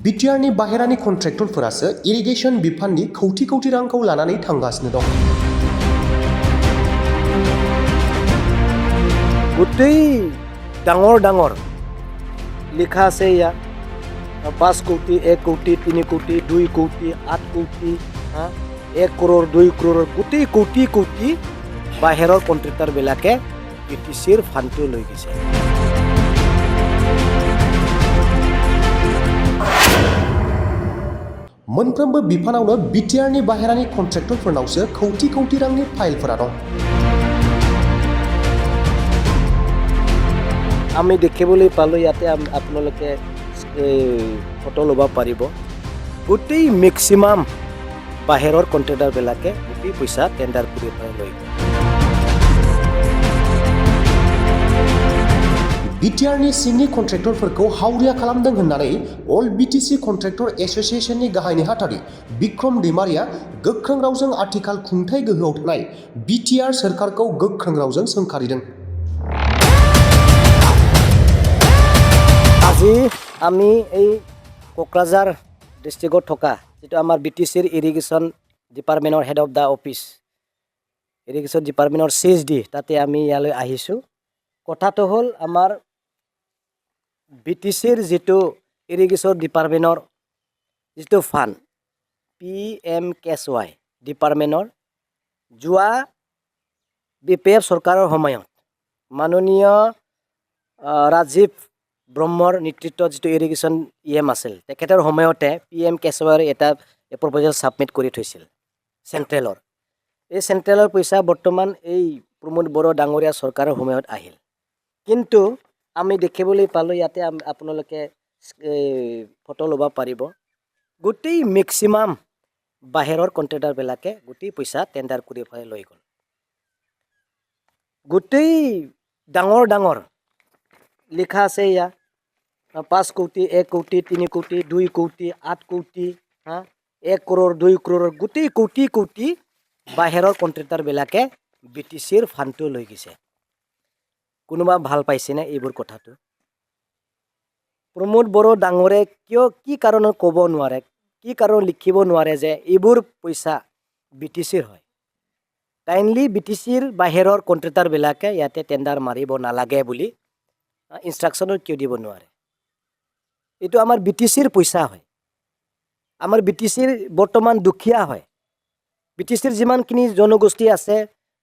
बिटिआरनि बाहेरानि कन्ट्रेक्टरफोरासो इरिगेशन बिफाननि कौटि कौटि रांखौ लानानै थांगासिनो दं। गोटै डाঙर लिखा আছে ইয়াত 5 কোটি 1 কোটি 3 কোটি 2 কোটি 8 কোটি 1 crore 2 crore গোটেই কোটি কোটি বাহিৰৰ কন্ট্ৰাক্টৰ বিলাকে বিটিচিৰ ফান্ডটো লৈ গৈছে। मोनफ्रोमबो बिफानावनो बिटिआरनि बाहेरानि कन्ट्रेक्टरफोरनावसो कौटि कौटि रांनि फाइलफोरा दं। আমি দেখিবলৈ পালোঁ ইয়াতে আপোনালোকে ফটো ল'ব পাৰিব। গোটেই মেক্সিমাম বাহিৰৰ কন্ট্ৰেক্টৰবিলাকে গোটেই পইচা টেণ্ডাৰ কৰি লৈ बिटिआरनि सिंनि कन्ट्रेक्टरफोरखौ हावरिया खालामदों होननानै अल बिटिसि कन्ट्रेक्टर एसोसिएशननि गाहाय नेहाथारि बिक्रम दैमारिया गोख्रों रावजों आथिखाल खुंथाय गोहोआव थानाय बिटिआर सोरखारखौ गोख्रों रावजों सोंखारिदों। আজি আমি এই কোকৰাঝাৰ ডিষ্ট্ৰিক্টত থকা যেটো আমাৰ বিটিচিৰ ইৰিগেশ্যন ডিপাৰ্টমেণ্টৰ head of the office irrigation ডিপাৰ্টমেণ্টৰ CSD তাতে আমি ইয়ালৈ আহিছোঁ। কথাটো হ'ল আমাৰ বিটিচিৰ যেটো ইৰিগেশ্যন ডিপাৰ্টমেণ্টৰ যেটো ফাণ্ড PMKSY ডিপাৰ্টমেণ্টৰ যোৱা BPF চৰকাৰৰ সময়ত মাননীয় ৰাজীৱ ব্ৰহ্মৰ নেতৃত্বত যেটো ইৰিগেশ্যন EM আছিল তেখেতৰ সময়তে PMKSYৰ এটা প্ৰপ'জাল সাবমিট কৰি থৈছিল চেন্ট্ৰেলৰ। এই চেন্ট্ৰেলৰ পইচা বৰ্তমান এই প্ৰমোদ বড়ো ডাঙৰীয়া চৰকাৰৰ সময়ত আহিল, কিন্তু আমি দেখিবলৈ পালোঁ ইয়াতে আপোনালোকে ফটো ল'ব পাৰিব। গোটেই মেক্সিমাম বাহিৰৰ কন্ট্ৰেক্টৰবিলাকে গোটেই পইচা টেণ্ডাৰ কৰি লৈ গ'ল। গোটেই ডাঙৰ লিখা আছে ইয়াত 5 কোটি 1 কোটি 3 কোটি 2 কোটি 8 কোটি 1 crore 2 crore গোটেই কোটি কোটি বাহিৰৰ কন্ট্ৰেক্টৰবিলাকে বিটিচিৰ ফাণ্ডটো লৈ গৈছে। কোনোবা ভাল পাইছেনে এইবোৰ কথাটো? প্ৰমোদ বড়ো ডাঙৰে কি কাৰণত ক'ব নোৱাৰে, কি কাৰণ লিখিব নোৱাৰে যে এইবোৰ পইচা বিটিচিৰ হয়? কাইণ্ডলি বিটিচিৰ বাহিৰৰ কন্ট্ৰেক্টৰবিলাকে ইয়াতে টেণ্ডাৰ মাৰিব নালাগে বুলি ইনষ্ট্ৰাকশ্যনো কিয় দিব নোৱাৰে? এইটো আমাৰ বিটিচিৰ পইচা হয়। আমাৰ বিটিচিৰ বৰ্তমান দুখীয়া হয়। বিটিচিৰ যিমানখিনি জনগোষ্ঠী আছে,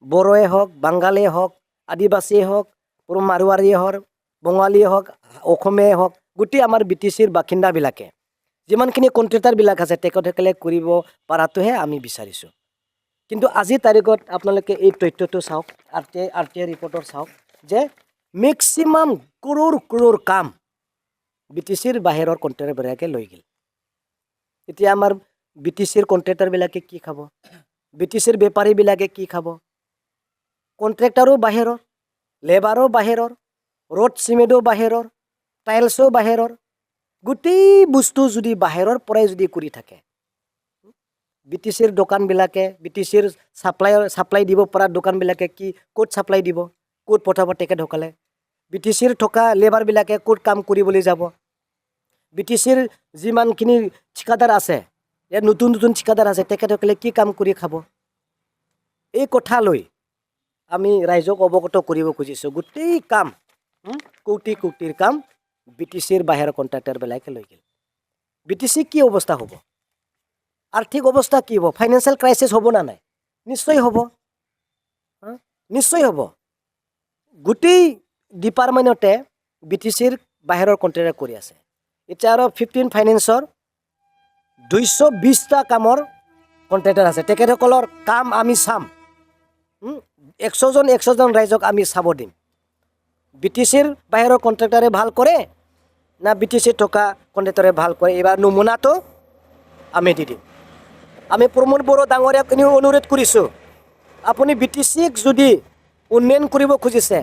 বড়োৱে হওক, বাংগালীয়ে হওক, আদিবাসীয়ে হওক, মাৰোৱাৰীয়ে হওক, বঙালীয়ে হওক, অসমীয়াই হওক, গোটেই আমাৰ বিটিচিৰ বাসিন্দাবিলাকে যিমানখিনি কন্ট্ৰেক্টৰবিলাক আছে তেখেতসকলে কৰিব পৰাটোহে আমি বিচাৰিছোঁ। কিন্তু আজিৰ তাৰিখত আপোনালোকে এই তথ্যটো চাওক, RTI ৰিপৰ্টৰ চাওক যে মেক্সিমাম ক্ৰ'ৰ কাম বিটিচিৰ বাহিৰৰ কন্ট্ৰেক্টৰবিলাকে লৈ গ'ল। এতিয়া আমাৰ বিটিচিৰ কন্ট্ৰেক্টৰবিলাকে কি খাব? বিটিচিৰ বেপাৰীবিলাকে কি খাব? কন্ট্ৰেক্টৰো বাহিৰৰ, লেবাৰো বাহিৰৰ, ৰড চিমেণ্টো বাহিৰৰ, টাইলছো বাহিৰৰ, গোটেই বস্তু যদি বাহিৰৰ পৰাই যদি কৰি থাকে, বিটিচিৰ দোকানবিলাকে বিটিচিৰ ছাপ্লাই দিব পৰা দোকানবিলাকে কি ক'ত ছাপ্লাই দিব, ক'ত পঠাব তেখেতসকলে? বিটিচিৰ থকা লেবাৰবিলাকে ক'ত কাম কৰিবলৈ যাব? বিটিচিৰ যিমানখিনি ঠিকাদাৰ আছে, ইয়াত নতুন ঠিকাদাৰ আছে, তেখেতসকলে কি কাম কৰি খাব? এই কথা লৈ আমি ৰাইজক অৱগত কৰিব খুজিছোঁ। গোটেই কাম কোটি কোটিৰ কাম বিটিচিৰ বাহিৰৰ কন্ট্ৰাক্টৰবিলাকে লৈ গ'ল। বিটিচি কি অৱস্থা হ'ব? আৰ্থিক অৱস্থা কি হ'ব? ফাইনেন্সিয়েল ক্ৰাইচিছ হ'ব না নাই? নিশ্চয় হ'ব, নিশ্চয় হ'ব। গোটেই ডিপাৰ্টমেণ্টতে বিটিচিৰ বাহিৰৰ কন্ট্ৰেক্টৰ কৰি আছে। এতিয়া আৰু 15 ফাইনেন্সৰ 220টা কামৰ কন্ট্ৰেক্টৰ আছে। তেখেতসকলৰ কাম আমি চাম। 100জন ৰাইজক আমি চাব দিম। বিটিচিৰ বাহিৰৰ কন্ট্ৰেক্টৰে ভাল কৰে না বিটিচিৰ থকা কন্ট্ৰেক্টৰে ভাল কৰে, এইবাৰ নমুনাটো আমি দি দিম। আমি প্ৰমোদ বড়ো ডাঙৰীয়াক অনুৰোধ কৰিছোঁ, আপুনি বিটিচিক যদি উন্নয়ন কৰিব খুজিছে,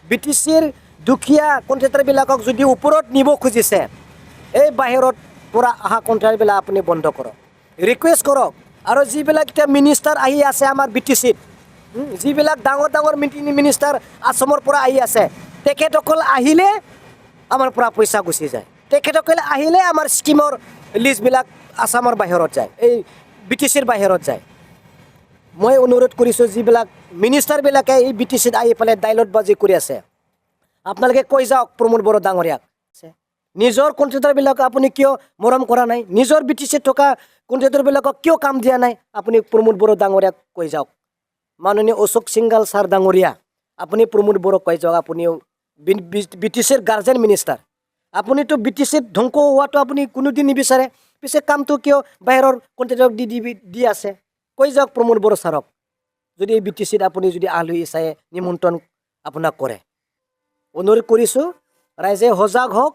বিটিচিৰ দুখীয়া কন্ট্ৰেক্টৰবিলাকক যদি ওপৰত নিব খুজিছে, এই বাহিৰত পৰা অহা কন্ট্ৰেক্টৰবিলাক আপুনি বন্ধ কৰক, ৰিকুৱেষ্ট কৰক। আৰু যিবিলাক এতিয়া মিনিষ্টাৰ আহি আছে আমাৰ বিটিচিত, যিবিলাক ডাঙৰ মিনিষ্টাৰ আসামৰ পৰা আহি আছে, তেখেতসকল আহিলে আমাৰ পৰা পইচা গুচি যায়। তেখেতসকলে আহিলে আমাৰ স্কিমৰ লিষ্টবিলাক আসামৰ বাহিৰত যায়, এই BTCৰ বাহিৰত যায়। মই অনুৰোধ কৰিছোঁ যিবিলাক মিনিষ্টাৰবিলাকে এই BTCত আহি পেলাই ডাইলগবাজি কৰি আছে, আপোনালোকে কৈ যাওক প্ৰমোদ বড়ো ডাঙৰীয়াক, নিজৰ কণ্ট্ৰেক্টৰবিলাকক আপুনি কিয় মৰম কৰা নাই, নিজৰ BTCত থকা কণ্ট্ৰেক্টৰবিলাকক কিয় কাম দিয়া নাই, আপুনি প্ৰমোদ বড়ো ডাঙৰীয়াক কৈ যাওক। মাননীয় অশোক সিংঘাল ছাৰ ডাঙৰীয়া, আপুনি প্ৰমোদ বড়োক কৈ যাওক, আপুনিও BTCৰ গাৰ্জেন মিনিষ্টাৰ, আপুনিতো BTCত ধ্বংস হোৱাটো আপুনি কোনোদিন নিবিচাৰে, পিছে কামটো কিয় বাহিৰৰ কণ্ট্ৰেক্টৰক দি আছে, কৈ যাওক প্ৰমোদ বড়ো ছাৰক, যদি এই BTCত আপুনি যদি আলহী চাই নিমন্ত্ৰণ আপোনাক কৰে। অনুৰোধ কৰিছোঁ ৰাইজে সজাগ হওক,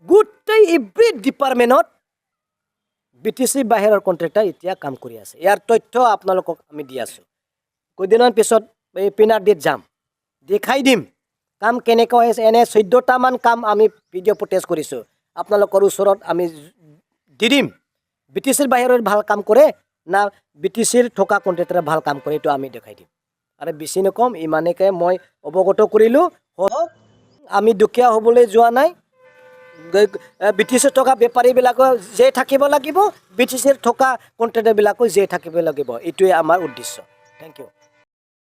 গোটেই এভৰি ডিপাৰ্টমেণ্টত BTC বাহিৰৰ কণ্ট্ৰেক্টৰ এতিয়া কাম কৰি আছে, ইয়াৰ তথ্য আপোনালোকক আমি দি আছোঁ। কেইদিনমান পিছত এই পিনাৰডিত যাম, দেখাই দিম কাম কেনেকুৱা হৈ আছে। এনে 14টামান কাম আমি ভিডিঅ' ফুটেজ কৰিছোঁ, আপোনালোকৰ ওচৰত আমি দি দিম। BTCৰ বাহিৰত ভাল কাম কৰে না BTCৰ থকা কণ্ট্ৰেক্টৰে ভাল কাম কৰে, এইটো আমি দেখাই দিম। আৰু বেছি নকম, ইমানেকে মই অৱগত কৰিলোঁ। আমি দুখীয়া হ'বলৈ যোৱা নাই, BTCত থকা বেপাৰীবিলাকো জীয়াই থাকিব লাগিব, BTCত থকা কণ্ট্ৰেক্টৰবিলাকো জীয়াই থাকিব লাগিব, এইটোৱে আমাৰ উদ্দেশ্য। Thank U.